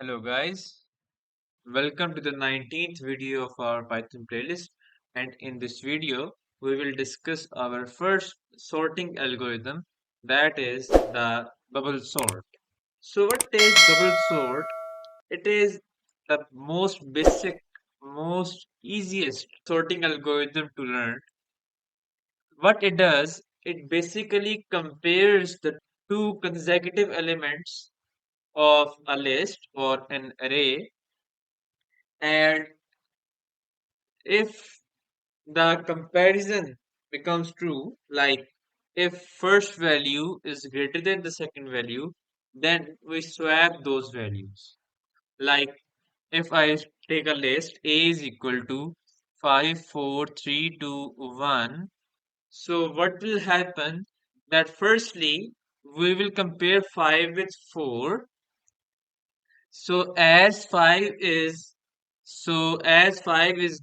Hello guys, welcome to the 19th video of our Python playlist, and in this video we will discuss our first sorting algorithm, that is the bubble sort. So what is bubble sort? It is the most basic, most easiest sorting algorithm to learn. What it does, it basically compares the two consecutive elements of a list or an array, and if the comparison becomes true, like if first value is greater than the second value, then we swap those values. Like if I take a list, A is equal to 5, 4, 3, 2, 1. So what will happen, that firstly we will compare 5 with 4. So as 5 is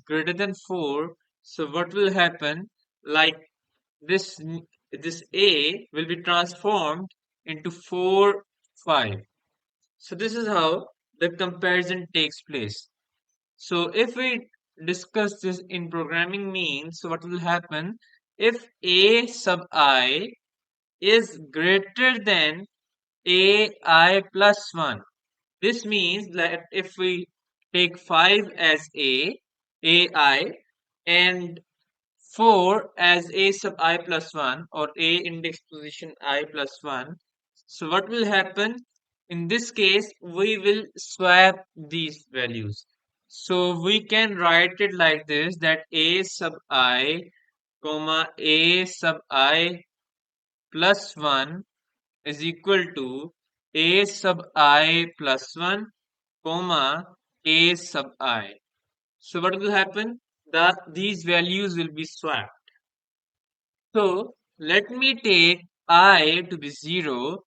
greater than 4, so what will happen? Like this this A will be transformed into 4, 5. So this is how the comparison takes place. So if we discuss this in programming means, so what will happen if A sub I is greater than AI plus 1? This means that if we take 5 as AI, and 4 as A sub I plus 1, or A index position I plus 1, so what will happen? In this case, we will swap these values. So we can write it like this, that A sub I, comma A sub I plus 1 is equal to A sub I plus 1, comma A sub I. So what will happen? That these values will be swapped. So let me take I to be 0.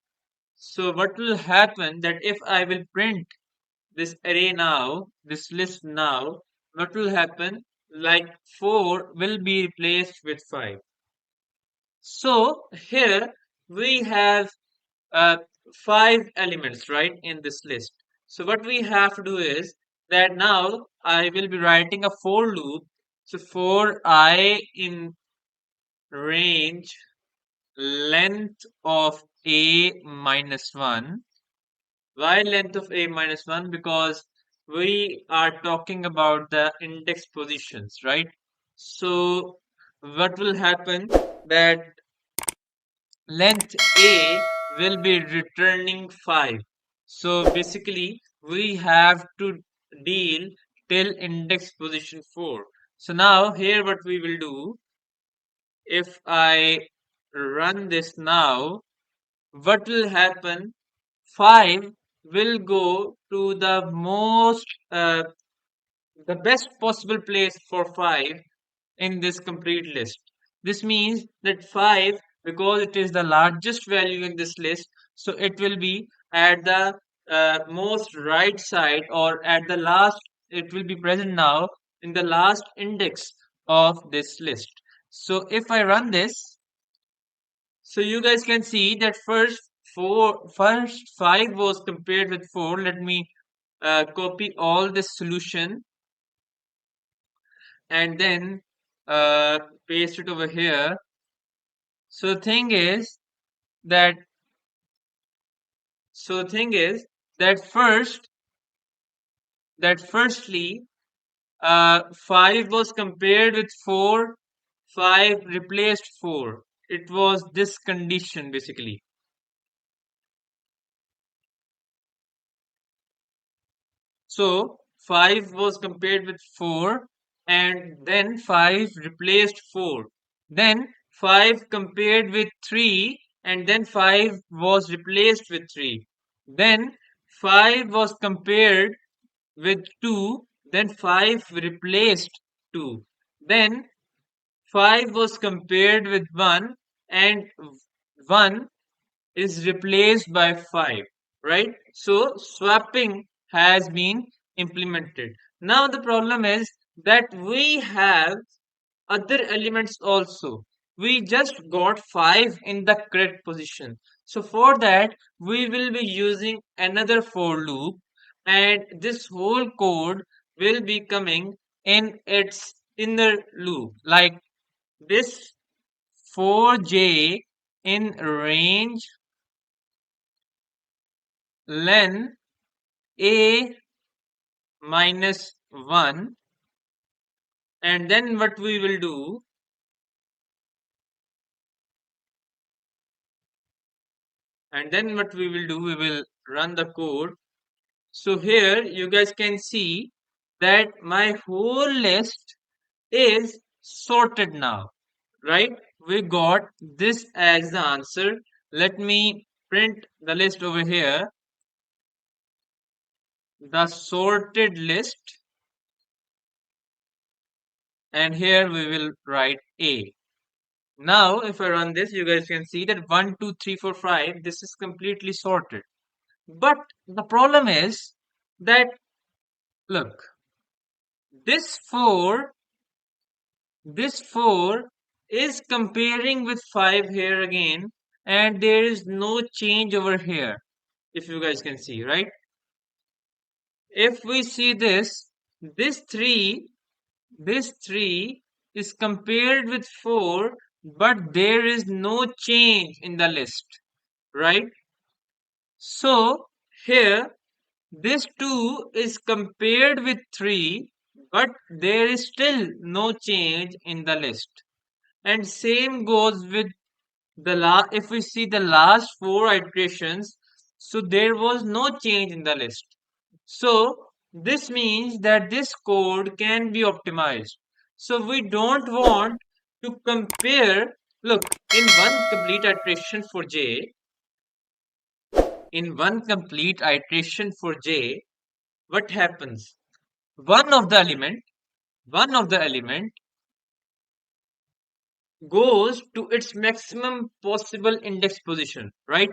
So what will happen, that if I will print this array now, this list now, what will happen? Like 4 will be replaced with 5. So here we have uh, 5 elements, right, in this list. So what we have to do is that now I will be writing a for loop. So for I in range length of a minus 1. Why length of a minus 1? Because we are talking about the index positions, right? So what will happen, that length a will be returning 5. So basically we have to deal till index position 4. So now here what we will do, if I run this now, what will happen? 5 will go to the best possible place for 5 in this complete list. This means that 5, because it is the largest value in this list, so it will be at the most right side, or at the last, it will be present now in the last index of this list. So if I run this, so you guys can see that first 5 was compared with 4. Let me copy all this solution and then uh, paste it over here. So the thing is that so the thing is that firstly 5 was compared with 4, 5 replaced 4. It was this condition basically. So 5 was compared with 4, and then 5 replaced 4. Then 5 compared with 3, and then 5 was replaced with 3. Then 5 was compared with 2, then 5 replaced 2. Then 5 was compared with 1, and 1 is replaced by 5, right? So swapping has been implemented. Now the problem is that we have other elements also. We just got 5 in the correct position. So for that, we will be using another for loop. and this whole code will be coming in its inner loop, like this 4j in range len a minus 1, and then what we will do, we will run the code. So here you guys can see that my whole list is sorted now, right? We got this as the answer. Let me print the list over here, the sorted list, and here we will write A. Now, if I run this, you guys can see that 1, 2, 3, 4, 5, this is completely sorted. But the problem is that, look, this 4, this 4 is comparing with 5 here again, and there is no change over here, if you guys can see, right? If we see this, this 3, this 3 is compared with 4, but there is no change in the list, right? So here this 2 is compared with 3, but there is still no change in the list. And same goes with the last, if we see the last 4 iterations, so there was no change in the list. So this means that this code can be optimized. So we don't want to compare, look, in one complete iteration for j, in one complete iteration for j, what happens? One of the element, one of the element goes to its maximum possible index position, right?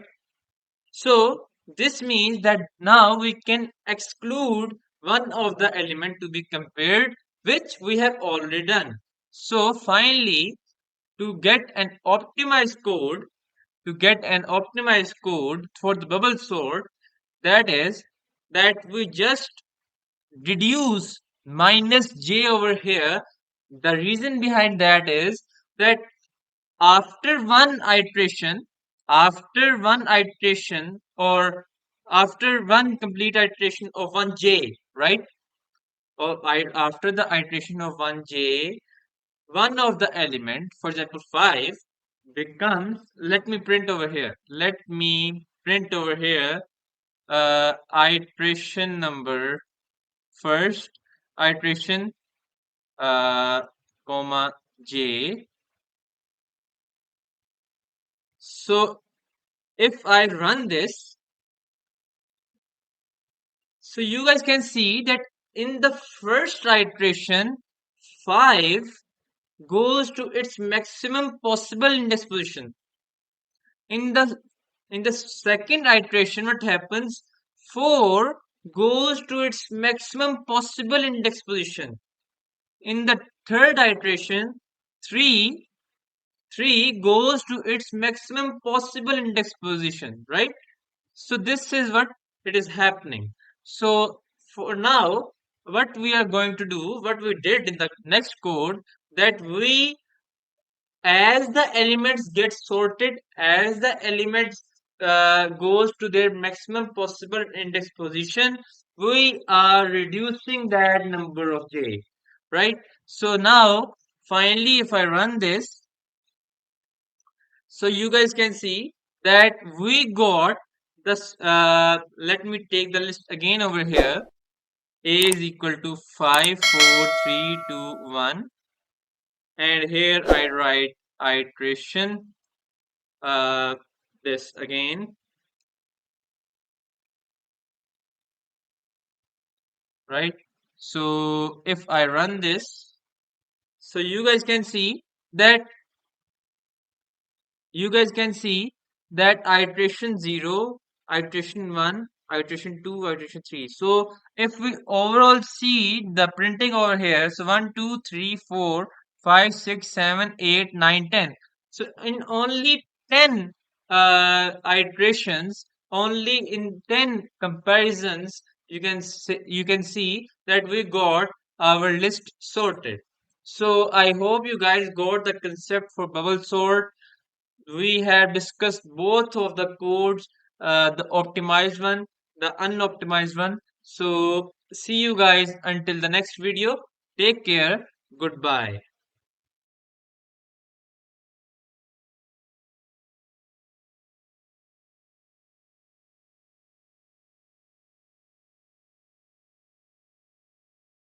So this means that now we can exclude one of the element to be compared, which we have already done. So finally, to get an optimized code, for the bubble sort, that is that we just reduce minus j over here. The reason behind that is that after one iteration, or after one complete iteration of one j, right? Or after the iteration of one j, one of the element, for example 5, becomes, let me print over here. Iteration number first, iteration comma j. So if I run this, so you guys can see that in the first iteration, 5 goes to its maximum possible index position. In the second iteration, what happens? 4 goes to its maximum possible index position. In the third iteration, 3 goes to its maximum possible index position, right? So this is what it is happening. So for now, what we are going to do, what we did in the next code, that we, as the elements get sorted, as the elements goes to their maximum possible index position, we are reducing that number of j, right? So now, finally, if I run this, so you guys can see that we got this. Let me take the list again over here. A is equal to 5, 4, 3, 2, 1. And here I write iteration. This again, right? So if I run this, so you guys can see that iteration 0, iteration 1, iteration 2, iteration 3. So if we overall see the printing over here, so 1, 2, 3, 4, 5, 6, 7, 8, 9, 10. So in only 10 iterations, only in 10 comparisons, you can see that we got our list sorted. So I hope you guys got the concept for bubble sort. We have discussed both of the codes, the optimized one, the unoptimized one. So see you guys until the next video. Take care. Goodbye.